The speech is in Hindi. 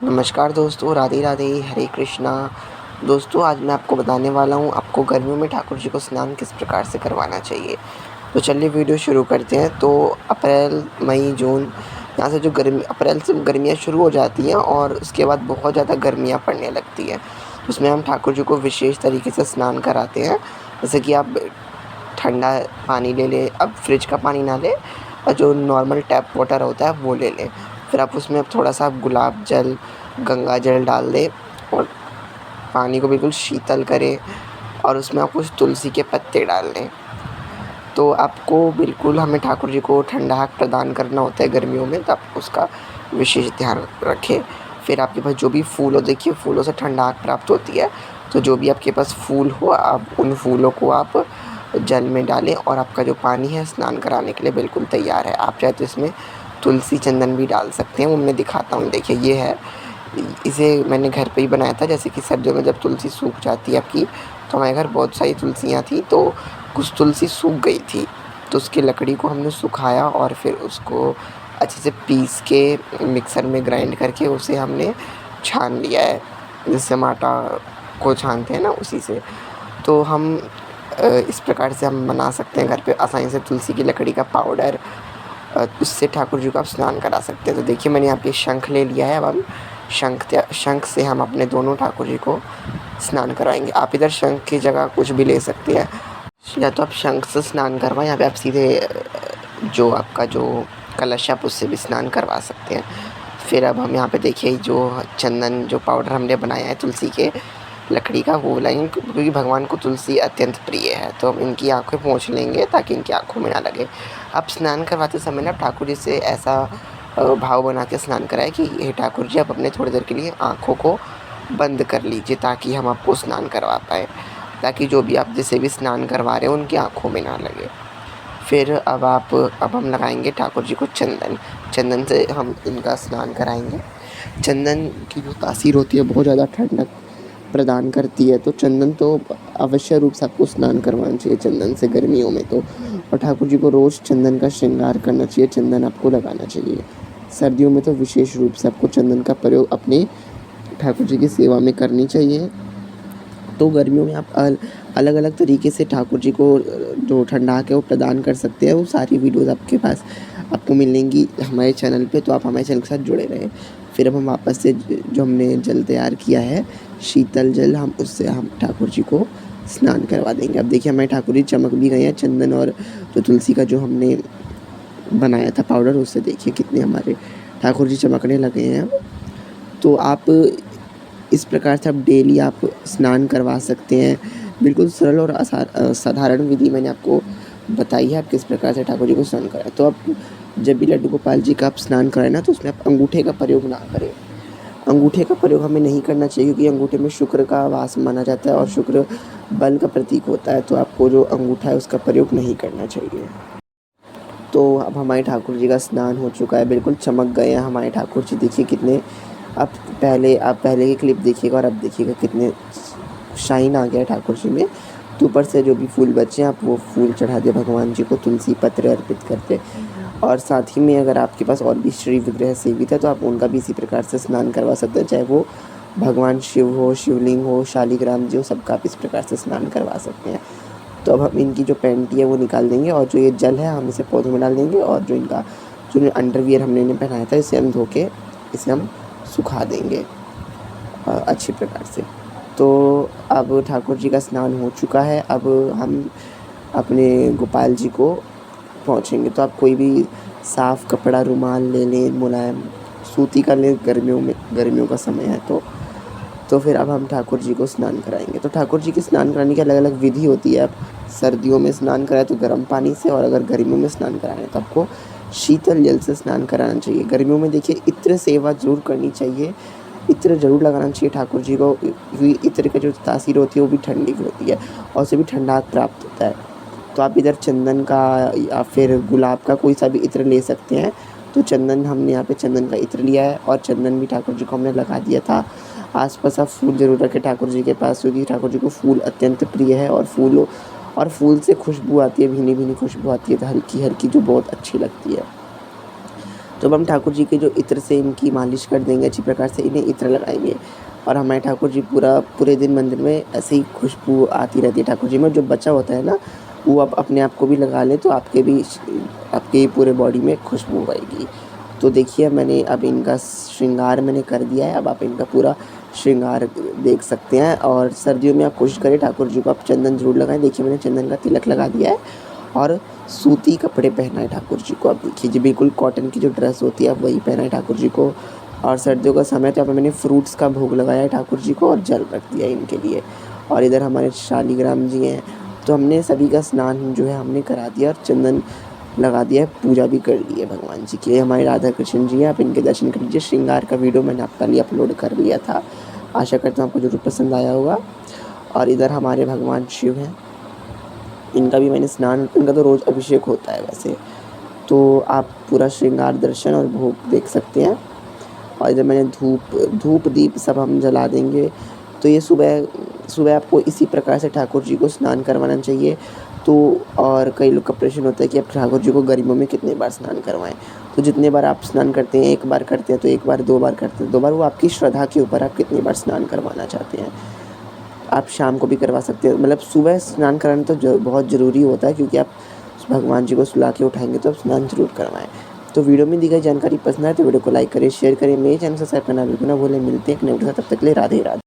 नमस्कार दोस्तों, राधे राधे, हरे कृष्णा। दोस्तों, आज मैं आपको बताने वाला हूँ आपको गर्मियों में ठाकुर जी को स्नान किस प्रकार से करवाना चाहिए। तो चलिए वीडियो शुरू करते हैं। तो अप्रैल, मई, जून, यहाँ से जो गर्मी अप्रैल से गर्मियाँ शुरू हो जाती हैं और उसके बाद बहुत ज़्यादा गर्मियाँ पड़ने लगती हैं। उसमें हम ठाकुर जी को विशेष तरीके से स्नान कराते हैं। जैसे कि आप ठंडा पानी ले लें, अब फ्रिज का पानी ना लें और जो नॉर्मल टैप वाटर होता है वो ले लें। फिर आप उसमें अब थोड़ा-सा गुलाब जल, गंगा जल डाल दें और पानी को बिल्कुल शीतल करें और उसमें आप कुछ तुलसी के पत्ते डाल दें। तो आपको बिल्कुल हमें ठाकुर जी को ठंडक प्रदान करना होता है गर्मियों में, तो आप उसका विशेष ध्यान रखें। फिर आपके पास जो भी फूल हो, देखिए फूलों से ठंडक प्राप्त होती है, तो जो भी आपके पास फूल हो, आप उन फूलों को आप जल में डालें और आपका जो पानी है स्नान कराने के लिए बिल्कुल तैयार है। आप चाहे तो इसमें तुलसी चंदन भी डाल सकते हैं, वो मैं दिखाता हूँ। देखिए ये है, इसे मैंने घर पे ही बनाया था। जैसे कि सर्दियों में जब तुलसी सूख जाती है आपकी, तो हमारे घर बहुत सारी तुलसियाँ थी, तो कुछ तुलसी सूख गई थी, तो उसकी लकड़ी को हमने सुखाया और फिर उसको अच्छे से पीस के मिक्सर में ग्राइंड करके उसे हमने छान लिया है, जैसे हम आटा को छानते हैं ना, उसी से। तो हम इस प्रकार से हम बना सकते हैं घर पे आसानी से तुलसी की लकड़ी का पाउडर। उससे ठाकुर जी को आप स्नान करा सकते हैं। तो देखिए मैंने यहाँ पे शंख ले लिया है। अब हम शंख से हम अपने दोनों ठाकुर जी को स्नान कराएंगे। आप इधर शंख की जगह कुछ भी ले सकते हैं, या तो आप शंख से स्नान करवाएं, या फिर आप सीधे जो आपका जो कलश है आप उससे भी स्नान करवा सकते हैं। फिर अब हम यहाँ पे देखिए जो चंदन, जो पाउडर हमने बनाया है तुलसी के लकड़ी का, वो लाएंगे क्योंकि भगवान को तुलसी अत्यंत प्रिय है। तो हम इनकी आँखें पोंछ लेंगे ताकि इनकी आँखों में ना लगे। आप स्नान करवाते समय ना ठाकुर जी से ऐसा भाव बना के स्नान कराएं कि हे ठाकुर जी, आप अपने थोड़ी देर के लिए आँखों को बंद कर लीजिए ताकि हम आपको स्नान करवा पाएँ, ताकि जो भी आप जिसे भी स्नान करवा रहे हैं उनकी आँखों में ना लगे। फिर अब हम लगाएंगे ठाकुर जी को चंदन। चंदन से हम इनका स्नान कराएंगे। चंदन की जो तासीर होती है बहुत ज़्यादा ठंडक प्रदान करती है, तो चंदन तो अवश्य रूप से आपको स्नान करवाना चाहिए चंदन से गर्मियों में तो। और ठाकुर जी को रोज़ चंदन का श्रृंगार करना चाहिए, चंदन आपको लगाना चाहिए। सर्दियों में तो विशेष रूप से आपको चंदन का प्रयोग अपने ठाकुर जी की सेवा में करनी चाहिए। तो गर्मियों में आप अलग अलग तरीके से ठाकुर जी को जो ठंडक है वो प्रदान कर सकते हैं। वो सारी वीडियोज़ आपके पास आपको मिलेंगी हमारे चैनल पे, तो आप हमारे चैनल के साथ जुड़े रहें। फिर अब हम वापस से जो हमने जल तैयार किया है, शीतल जल, हम उससे हम ठाकुर जी को स्नान करवा देंगे। अब देखिए हमारे ठाकुर जी चमक भी गए हैं। चंदन और जो तुलसी का जो हमने बनाया था पाउडर, उससे देखिए कितने हमारे ठाकुर जी चमकने लगे हैं। तो आप इस प्रकार से आप डेली आप स्नान करवा सकते हैं। बिल्कुल सरल और साधारण विधि मैंने आपको बताई है, आप किस प्रकार से ठाकुर जी को स्नान कराएं। तो आप जब भी लड्डू गोपाल जी का आप स्नान कराएं ना, तो उसमें आप अंगूठे का प्रयोग ना करें। अंगूठे का प्रयोग हमें नहीं करना चाहिए, क्योंकि अंगूठे में शुक्र का वास माना जाता है और शुक्र बल का प्रतीक होता है। तो आपको जो अंगूठा है उसका प्रयोग नहीं करना चाहिए। तो अब हमारे ठाकुर जी का स्नान हो चुका है, बिल्कुल चमक गए हैं हमारे ठाकुर जी। देखिए कितने, आप पहले की क्लिप देखिएगा और अब देखिएगा कितने शाइन आ गया है ठाकुर जी में। तो ऊपर से जो भी फूल बचे हैं आप वो फूल चढ़ा दें भगवान जी को, तुलसी पत्र अर्पित करते। और साथ ही में अगर आपके पास और भी श्री विग्रह सेवित है तो आप उनका भी इसी प्रकार से स्नान करवा सकते हैं, चाहे वो भगवान शिव हो, शिवलिंग हो, शालिग्राम जी हो, सबका आप इस प्रकार से स्नान करवा सकते हैं। तो अब हम इनकी जो पैंटी है वो निकाल देंगे और जो ये जल है हम इसे पौधों में डाल देंगे, और जो अंडरवियर हमने इन्हें पहनाया था इसे हम धो के इसे हम सुखा देंगे अच्छी प्रकार से। तो अब ठाकुर जी का स्नान हो चुका है। अब हम अपने गोपाल जी को पहुँचेंगे। तो आप कोई भी साफ़ कपड़ा, रुमाल ले लें, मुलायम सूती का लें, गर्मियों का समय है तो फिर अब हम ठाकुर जी को स्नान कराएंगे। तो ठाकुर जी के स्नान कराने की अलग अलग विधि होती है। आप सर्दियों में स्नान कराएं तो गर्म पानी से, और अगर गर्मियों में स्नान कराएं तो आपको शीतल जल से स्नान कराना चाहिए। गर्मियों में देखिए इत्र सेवा ज़रूर करनी चाहिए, इत्र ज़रूर लगाना चाहिए ठाकुर जी को, क्योंकि इत्र की जो तासीर होती है वो भी ठंडी होती है और उससे भी ठंडक प्राप्त होता है। तो आप इधर चंदन का या फिर गुलाब का कोई सा भी इत्र ले सकते हैं। तो चंदन, हमने यहाँ पे चंदन का इत्र लिया है और चंदन भी ठाकुर जी को हमने लगा दिया था। आसपास आप फूल ज़रूर रखें ठाकुर जी के पास, क्योंकि ठाकुर जी को फूल अत्यंत प्रिय है और फूल से खुशबू आती है, भीनी भीनी खुशबू आती है, तो हल्की हल्की, जो बहुत अच्छी लगती है। तो अब हम ठाकुर जी के जो इत्र से इनकी मालिश कर देंगे, अच्छी प्रकार से इन्हें इत्र लगाएंगे और हमारे ठाकुर जी पूरे दिन मंदिर में ऐसे ही खुशबू आती रहती है ठाकुर जी में। जो बचा होता है ना, वो आप अपने आप को भी लगा लें तो आपके पूरे बॉडी में खुशबू आएगी। तो देखिए मैंने अब इनका श्रृंगार मैंने कर दिया है। अब आप इनका पूरा श्रृंगार देख सकते हैं। और सर्दियों में आप कोशिश करें ठाकुर जी को आप चंदन ज़रूर लगाएं। देखिए मैंने चंदन का तिलक लगा दिया है और सूती कपड़े पहनाए ठाकुर जी को। अब देखिए जी बिल्कुल कॉटन की जो ड्रेस होती है अब वही पहनाए ठाकुर जी को। और सर्दियों का समय तो यहाँ पे मैंने फ्रूट्स का भोग लगाया है ठाकुर जी को और जल रख दिया है इनके लिए। और इधर हमारे शालिग्राम जी हैं, तो हमने सभी का स्नान जो है हमने करा दिया और चंदन लगा दिया है, पूजा भी कर ली है भगवान जी की। हमारे राधा कृष्ण जी हैं, आप इनके दर्शन कर लीजिए। श्रृंगार का वीडियो मैंने आपके लिए अपलोड कर लिया था, आशा करता हूँ आपको ज़रूर पसंद आया होगा। और इधर हमारे भगवान शिव हैं, इनका भी मैंने स्नान, इनका तो रोज़ अभिषेक होता है वैसे। तो आप पूरा श्रृंगार दर्शन और भोग देख सकते हैं। और इधर मैंने धूप दीप सब हम जला देंगे। तो ये सुबह आपको इसी प्रकार से ठाकुर जी को स्नान करवाना चाहिए। तो और कई लोग का प्रश्न होता है कि आप ठाकुर जी को गर्मियों में कितने बार स्नान करवाएं। तो जितने बार आप स्नान करते हैं, एक बार करते हैं तो एक बार, 2 बार करते हैं 2 बार, वो आपकी श्रद्धा के ऊपर आप कितनी बार स्नान करवाना चाहते हैं। आप शाम को भी करवा सकते हैं, मतलब सुबह स्नान कराना तो बहुत ज़रूरी होता है, क्योंकि आप भगवान जी को सुला के उठाएंगे तो आप स्नान जरूर करवाएं। तो वीडियो में दी गई जानकारी पसंद आए तो वीडियो को लाइक करें, शेयर करें। मेरे चैनल सब्सक्राइब करना बिल्कुल ना भूलें। मिलते हैं एक नए वीडियो के साथ, तब तक के लिए राधे राधे।